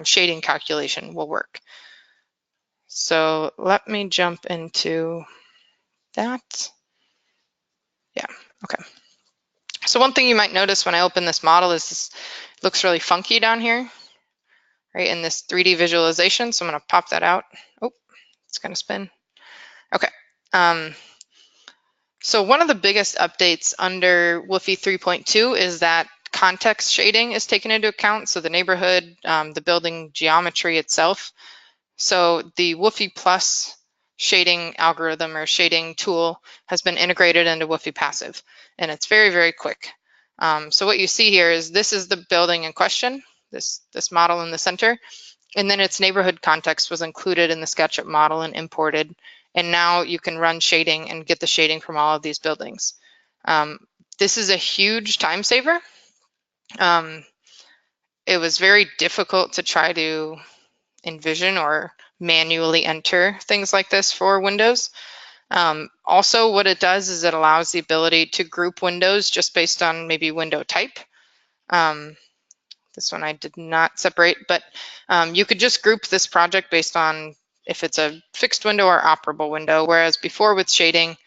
shading calculation will work. So let me jump into that. Yeah, okay. So one thing you might notice when I open this model is this looks really funky down here, right, in this 3D visualization. So I'm going to pop that out. Oh, it's going to spin. Okay. So one of the biggest updates under WUFI 3.2 is that context shading is taken into account. So the neighborhood, the building geometry itself. So the WUFI Plus shading algorithm or shading tool has been integrated into WUFI Passive, and it's very, very quick. So what you see here is this is the building in question, this model in the center, and then its neighborhood context was included in the SketchUp model and imported, and now you can run shading and get the shading from all of these buildings. This is a huge time saver. It was very difficult to try to envision or manually enter things like this for Windows. Also, what it does is it allows the ability to group windows just based on maybe window type. This one I did not separate, but you could just group this project based on if it's a fixed window or operable window, whereas before with shading,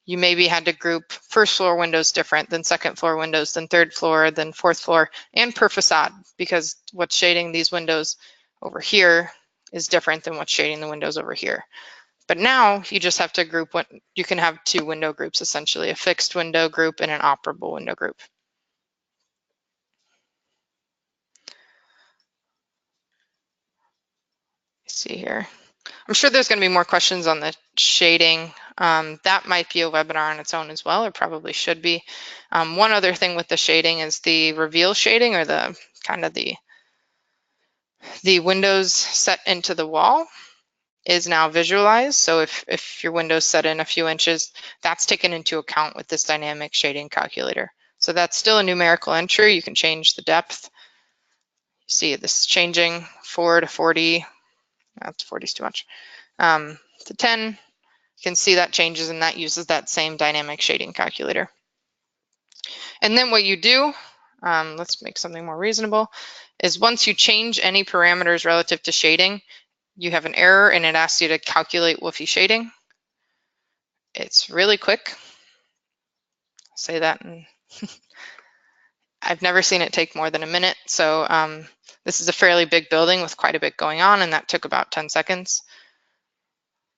you maybe had to group first floor windows different than second floor windows, then third floor, then fourth floor, and per facade, because what's shading these windows over here is different than what's shading the windows over here. But now you just have to group what you can have two window groups, essentially a fixed window group and an operable window group. Let's see here. I'm sure there's going to be more questions on the shading. That might be a webinar on its own as well, or probably should be. One other thing with the shading is the reveal shading, or the kind of the windows set into the wall is now visualized. So if your window's set in a few inches, that's taken into account with this dynamic shading calculator. So that's still a numerical entry. You can change the depth. You see this changing 4 to 40. That's 40 is too much. To 10, you can see that changes, and that uses that same dynamic shading calculator. And then what you do, let's make something more reasonable, is once you change any parameters relative to shading, you have an error and it asks you to calculate WUFI shading. It's really quick. I'll say that, and I've never seen it take more than a minute. So this is a fairly big building with quite a bit going on, and that took about 10 seconds.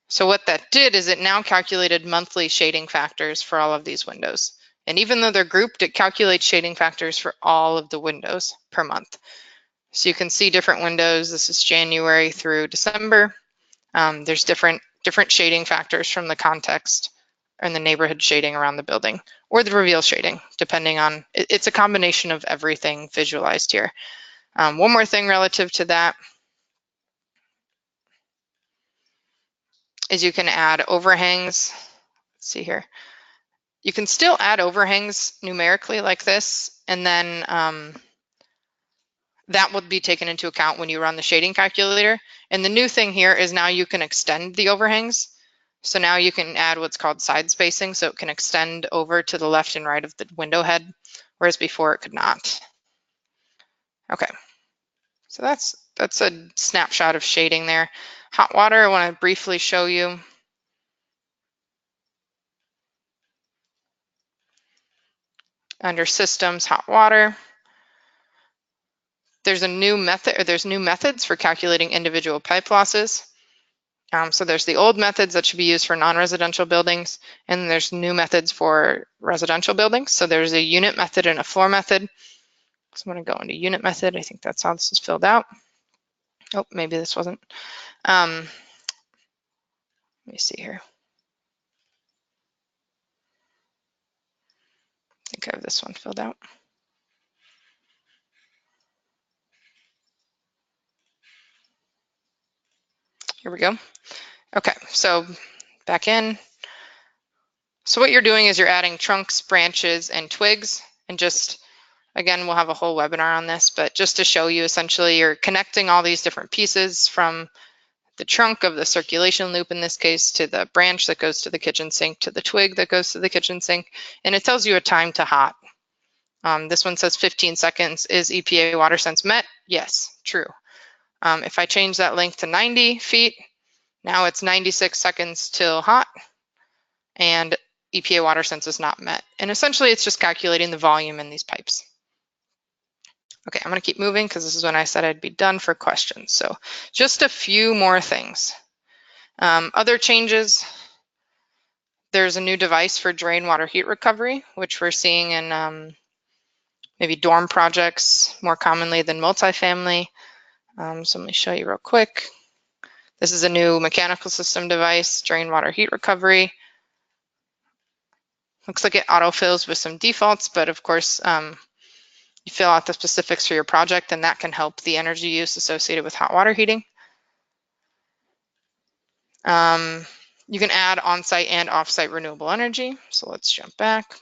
So what that did is it now calculated monthly shading factors for all of these windows. And even though they're grouped, it calculates shading factors for all of the windows per month. So you can see different windows. This is January through December. There's different shading factors from the context and the neighborhood shading around the building, or the reveal shading, depending on, it's a combination of everything visualized here. One more thing relative to that is you can add overhangs. Let's see here. You can still add overhangs numerically like this, and then that would be taken into account when you run the shading calculator. And the new thing here is now you can extend the overhangs. So now you can add what's called side spacing, so it can extend over to the left and right of the window head, whereas before it could not. Okay, so that's a snapshot of shading there. Hot water, I want to briefly show you. Under systems, hot water, there's a new method, or there's new methods for calculating individual pipe losses. So there's the old methods that should be used for non-residential buildings, and then there's new methods for residential buildings. So there's a unit method and a floor method. So I'm going to go into unit method. I think that's how this is filled out. Oh, maybe this wasn't. Let me see here. I think I have this one filled out. Here we go. Okay, so back in. So what you're doing is you're adding trunks, branches, and twigs, and just, again, we'll have a whole webinar on this, but just to show you, essentially, you're connecting all these different pieces from the trunk of the circulation loop, in this case, to the branch that goes to the kitchen sink, to the twig that goes to the kitchen sink, and it tells you a time to hot. This one says 15 seconds. Is EPA water sense met? Yes, true. If I change that length to 90 feet, now it's 96 seconds till hot, and EPA water sense is not met. And essentially, it's just calculating the volume in these pipes. Okay, I'm going to keep moving because this is when I said I'd be done for questions. So just a few more things. Other changes. there's a new device for drain water heat recovery, which we're seeing in maybe dorm projects more commonly than multifamily. So let me show you real quick. This is a new mechanical system device, drain water heat recovery. Looks like it autofills with some defaults, but of course, you fill out the specifics for your project, and that can help the energy use associated with hot water heating. You can add on-site and off-site renewable energy. So let's jump back.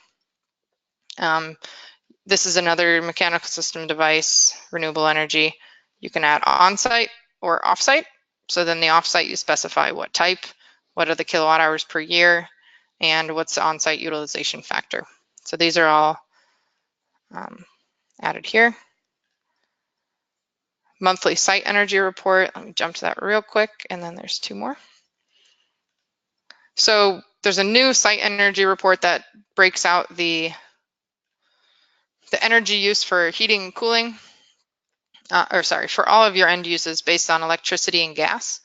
This is another mechanical system device, renewable energy. You can add on-site or off-site. So then the off-site, you specify what type, what are the kilowatt hours per year, and what's the on-site utilization factor. So these are all added here. Monthly site energy report. Let me jump to that real quick, and then there's two more. So there's a new site energy report that breaks out the energy use for heating and cooling, for all of your end uses based on electricity and gas.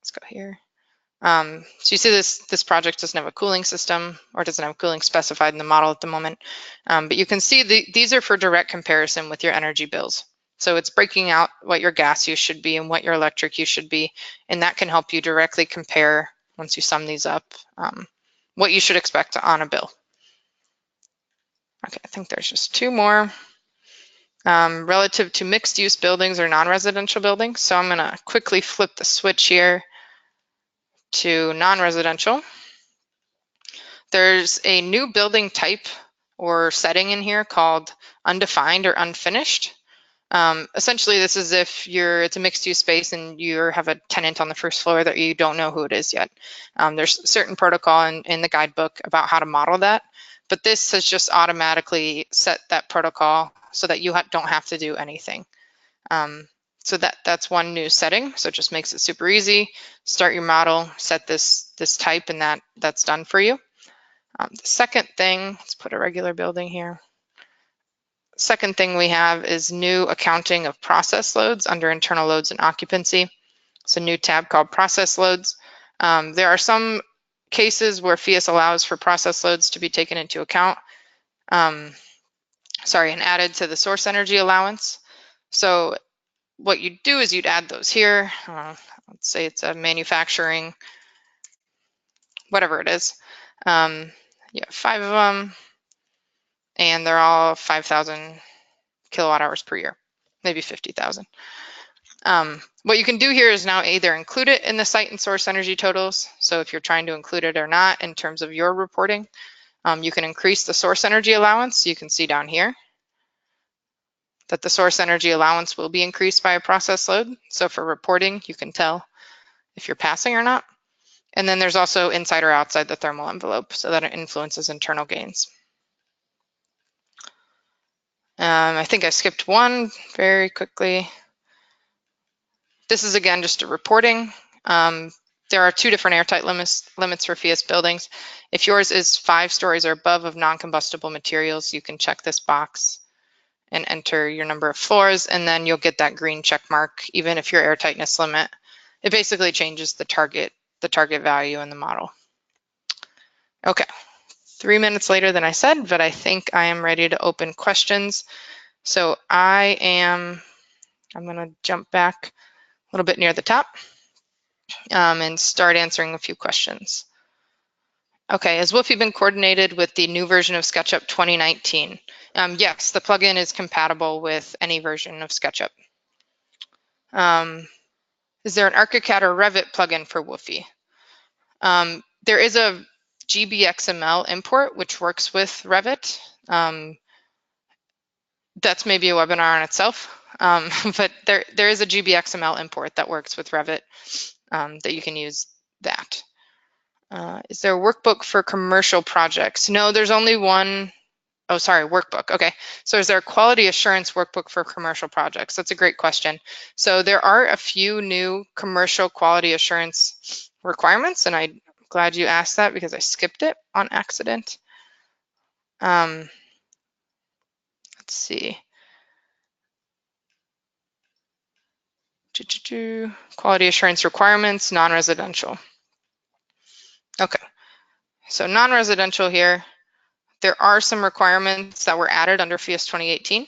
Let's go here. So you see this project doesn't have a cooling system or doesn't have cooling specified in the model at the moment. But you can see these are for direct comparison with your energy bills. So it's breaking out what your gas use should be and what your electric use should be. And that can help you directly compare, once you sum these up, what you should expect on a bill. Okay, I think there's just two more. Relative to mixed use buildings or non-residential buildings. So I'm gonna quickly flip the switch here to non-residential. There's a new building type or setting in here called undefined or unfinished. Essentially, this is if it's a mixed use space and you have a tenant on the first floor that you don't know who it is yet. There's a certain protocol in the guidebook about how to model that, but this has just automatically set that protocol so that you don't have to do anything. So that's one new setting. So it just makes it super easy. Start your model, set this type, and that's done for you. The second thing, let's put a regular building here. Second thing we have is new accounting of process loads under internal loads and occupancy. It's a new tab called process loads. There are some cases where PHIUS allows for process loads to be taken into account, and added to the source energy allowance. So what you'd do is you'd add those here. Let's say it's a manufacturing, whatever it is. You have 5 of them, and they're all 5,000 kilowatt hours per year, maybe 50,000. What you can do here is now either include it in the site and source energy totals. So if you're trying to include it or not in terms of your reporting, you can increase the source energy allowance. You can see down here that the source energy allowance will be increased by a process load. So for reporting, you can tell if you're passing or not. And then there's also inside or outside the thermal envelope, so that it influences internal gains. I think I skipped one very quickly. This is again just a reporting. There are 2 different airtight limits for PHIUS buildings. If yours is 5 stories or above of non-combustible materials, you can check this box and enter your number of floors, and then you'll get that green check mark, even if your airtightness limit. It basically changes the target value in the model. Okay, 3 minutes later than I said, but I think I am ready to open questions. So I'm gonna jump back a little bit near the top and start answering a few questions. Okay, has WUFI been coordinated with the new version of SketchUp 2019? Yes, the plugin is compatible with any version of SketchUp. Is there an ArchiCAD or Revit plugin for WUFI? There is a GBXML import which works with Revit. That's maybe a webinar on itself, but there is a GBXML import that works with Revit that you can use that. Is there a workbook for commercial projects? No, there's only one. Oh, sorry, workbook. Okay, so is there a quality assurance workbook for commercial projects? That's a great question. So there are a few new commercial quality assurance requirements, and I'm glad you asked that because I skipped it on accident. Let's see. Quality assurance requirements, non-residential. Okay. So non-residential here, there are some requirements that were added under PHIUS 2018.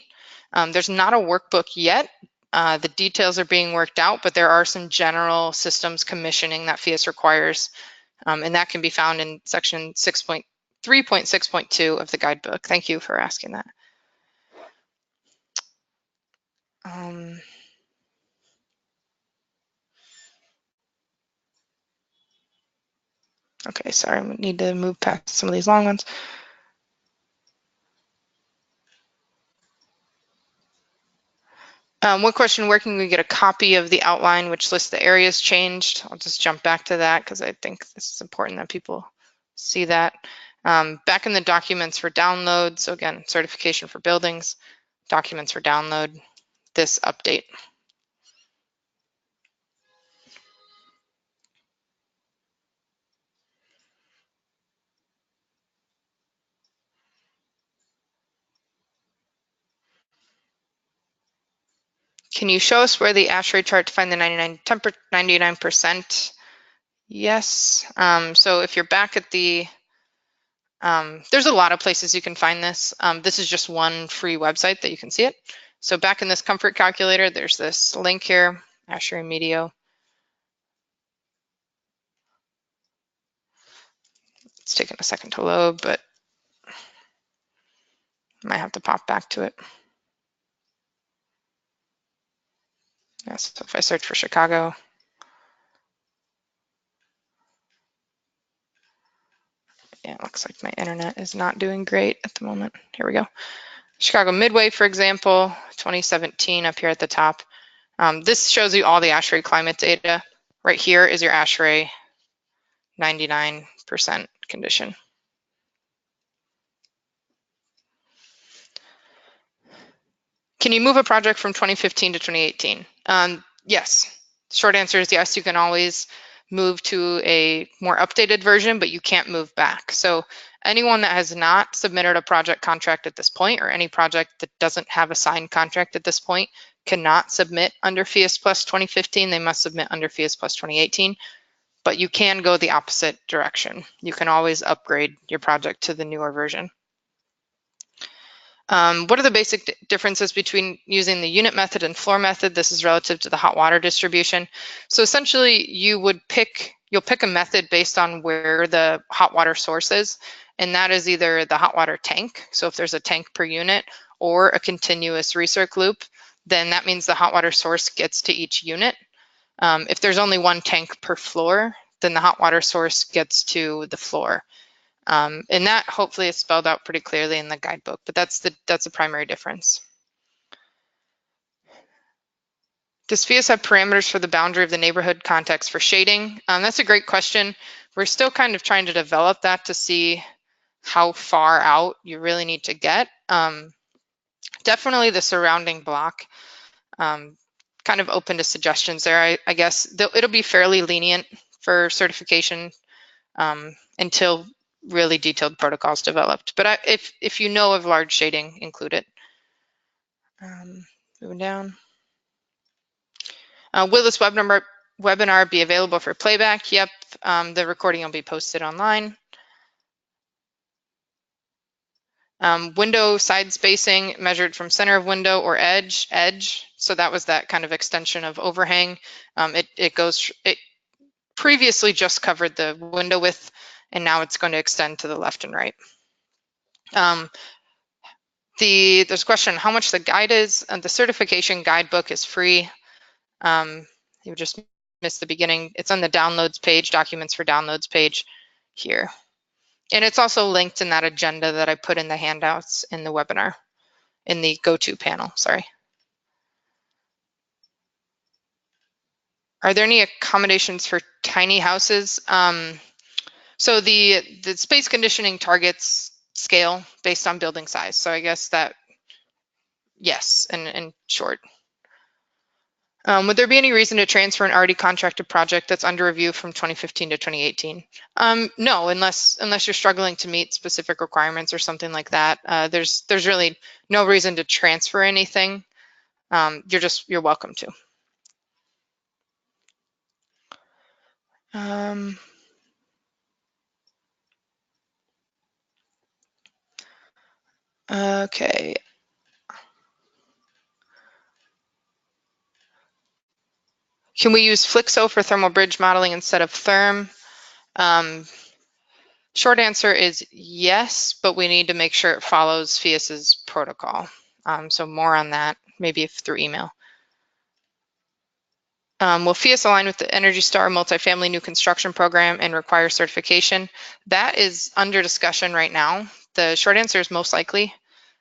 There's not a workbook yet. The details are being worked out, but there are some general systems commissioning that PHIUS requires, and that can be found in section 6.3.6.2 of the guidebook. Thank you for asking that. Okay, sorry, I need to move past some of these long ones. One question, where can we get a copy of the outline which lists the areas changed? I'll just jump back to that because I think this is important that people see that. Back in the documents for download, so again, certification for buildings, documents for download, this update. Can you show us where the ashrae chart to find the 99%? Yes. So if you're back at the, there's a lot of places you can find this. This is just one free website that you can see it. So back in this comfort calculator, there's this link here, ashrae medio. It's taking a second to load, but I might have to pop back to it. Yes, so if I search for Chicago, yeah, it looks like my internet is not doing great at the moment. Here we go. Chicago Midway, for example, 2017 up here at the top. This shows you all the ashrae climate data. Right here is your ashrae 99% condition. Can you move a project from 2015 to 2018? Yes. Short answer is yes, you can always move to a more updated version, but you can't move back. So anyone that has not submitted a project contract at this point, or any project that doesn't have a signed contract at this point, cannot submit under PHIUS Plus 2015. They must submit under PHIUS Plus 2018, but you can go the opposite direction. You can always upgrade your project to the newer version. What are the basic differences between using the unit method and floor method? This is relative to the hot water distribution. So essentially you'll pick a method based on where the hot water source is, and that is either the hot water tank. So if there's a tank per unit, or a continuous recirc loop, then that means the hot water source gets to each unit. If there's only one tank per floor, then the hot water source gets to the floor. And that hopefully is spelled out pretty clearly in the guidebook, but that's the primary difference. Does PHIUS have parameters for the boundary of the neighborhood context for shading? That's a great question. We're still kind of trying to develop that to see how far out you really need to get. Definitely the surrounding block. Kind of open to suggestions there. I guess it'll be fairly lenient for certification until really detailed protocols developed. But if you know of large shading, include it. Moving down. Will this webinar be available for playback? Yep, the recording will be posted online. Window side spacing measured from center of window or edge. So that was that kind of extension of overhang. It previously just covered the window width, and now it's going to extend to the left and right. There's a question how much the guide is. The certification guidebook is free. You just missed the beginning. It's on the downloads page, documents for downloads page here. And it's also linked in that agenda that I put in the handouts in the webinar, in the go-to panel, sorry. Are there any accommodations for tiny houses? So the space conditioning targets scale based on building size. So I guess that, yes, in short. Would there be any reason to transfer an already contracted project that's under review from 2015 to 2018? No, unless you're struggling to meet specific requirements or something like that. There's really no reason to transfer anything. You're welcome to. Okay. Can we use Flixo for thermal bridge modeling instead of Therm? Short answer is yes, but we need to make sure it follows PHIUS's protocol. So more on that, maybe through email. Will PHIUS align with the Energy Star multifamily new construction program and require certification? That is under discussion right now. The short answer is most likely,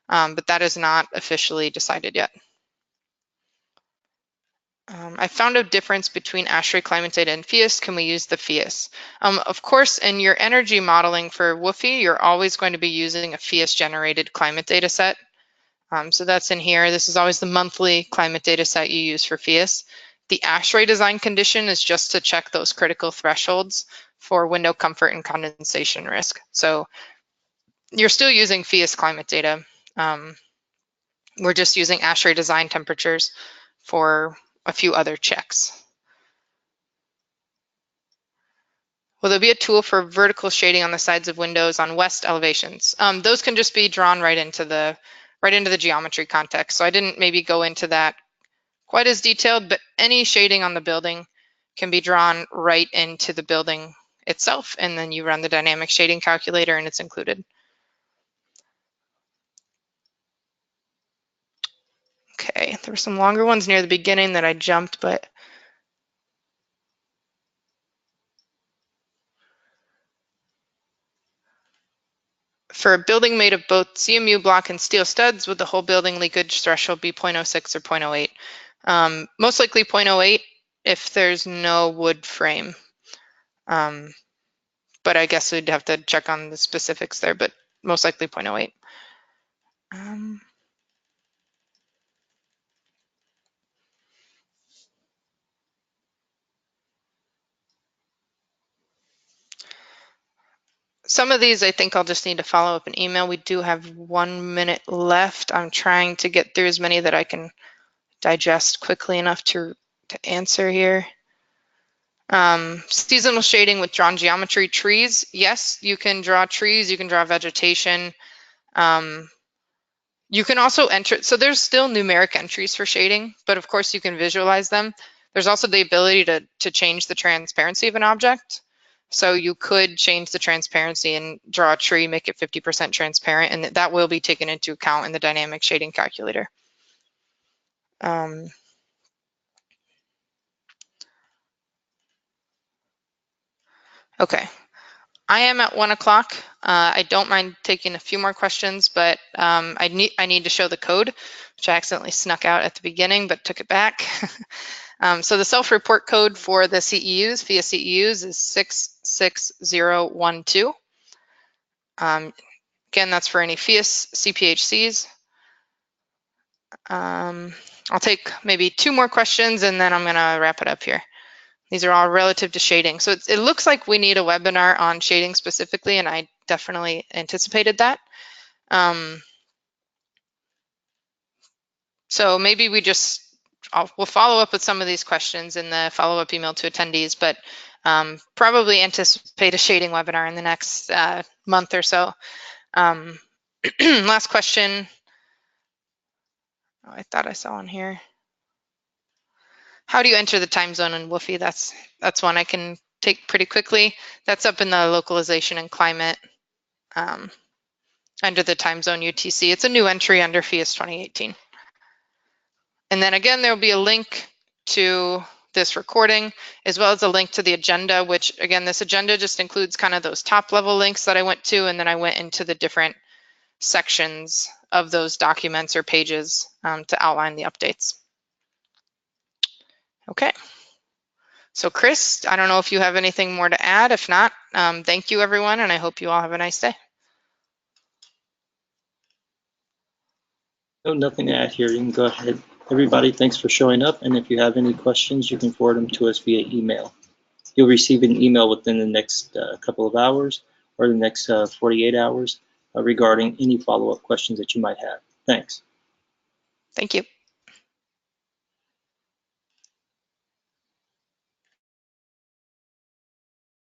but that is not officially decided yet. I found a difference between ashrae climate data and PHIUS. Can we use the PHIUS? Of course, in your energy modeling for WUFI, you're always going to be using a PHIUS generated climate data set. So that's in here. This is always the monthly climate data set you use for PHIUS. The ashrae design condition is just to check those critical thresholds for window comfort and condensation risk. So you're still using PHIUS climate data. We're just using ashrae design temperatures for a few other checks. Will there be a tool for vertical shading on the sides of windows on west elevations? Those can just be drawn right into the geometry context. So I didn't maybe go into that quite as detailed, but any shading on the building can be drawn right into the building itself, and then you run the dynamic shading calculator and it's included. Okay, there were some longer ones near the beginning that I jumped, but for a building made of both CMU block and steel studs, would the whole building leakage threshold be 0.06 or 0.08? Most likely 0.08 if there's no wood frame. But I guess we'd have to check on the specifics there, but most likely 0.08. Some of these I think I'll just need to follow up an email. We do have 1 minute left. I'm trying to get through as many that I can digest quickly enough to answer here. Seasonal shading with drawn geometry, trees. Yes, you can draw trees, you can draw vegetation. You can also enter, so there's still numeric entries for shading, but of course you can visualize them. There's also the ability to change the transparency of an object. So you could change the transparency and draw a tree, make it 50% transparent, and that will be taken into account in the dynamic shading calculator. Okay, I am at 1 o'clock. I don't mind taking a few more questions, but I need to show the code, which I accidentally snuck out at the beginning, but took it back. So the self-report code for the CEUs, PHIUS CEUs, is 66012. Again, that's for any PHIUS CPHCs. I'll take maybe 2 more questions and then I'm gonna wrap it up here. These are all relative to shading. So it looks like we need a webinar on shading specifically, and I definitely anticipated that. So maybe we'll follow up with some of these questions in the follow-up email to attendees, but probably anticipate a shading webinar in the next month or so. Last question. Oh, I thought I saw on here. How do you enter the time zone in WUFI? That's one I can take pretty quickly. That's up in the localization and climate under the time zone UTC. It's a new entry under PHIUS 2018. And then again, there'll be a link to this recording, as well as a link to the agenda, which again, this agenda just includes kind of those top level links that I went to, and then I went into the different sections of those documents or pages to outline the updates. Okay. So Chris, I don't know if you have anything more to add. If not, thank you everyone, and I hope you all have a nice day. No, nothing to add here. You can go ahead. Everybody, thanks for showing up. And if you have any questions, you can forward them to us via email. You'll receive an email within the next couple of hours or the next 48 hours regarding any follow-up questions that you might have. Thanks. Thank you.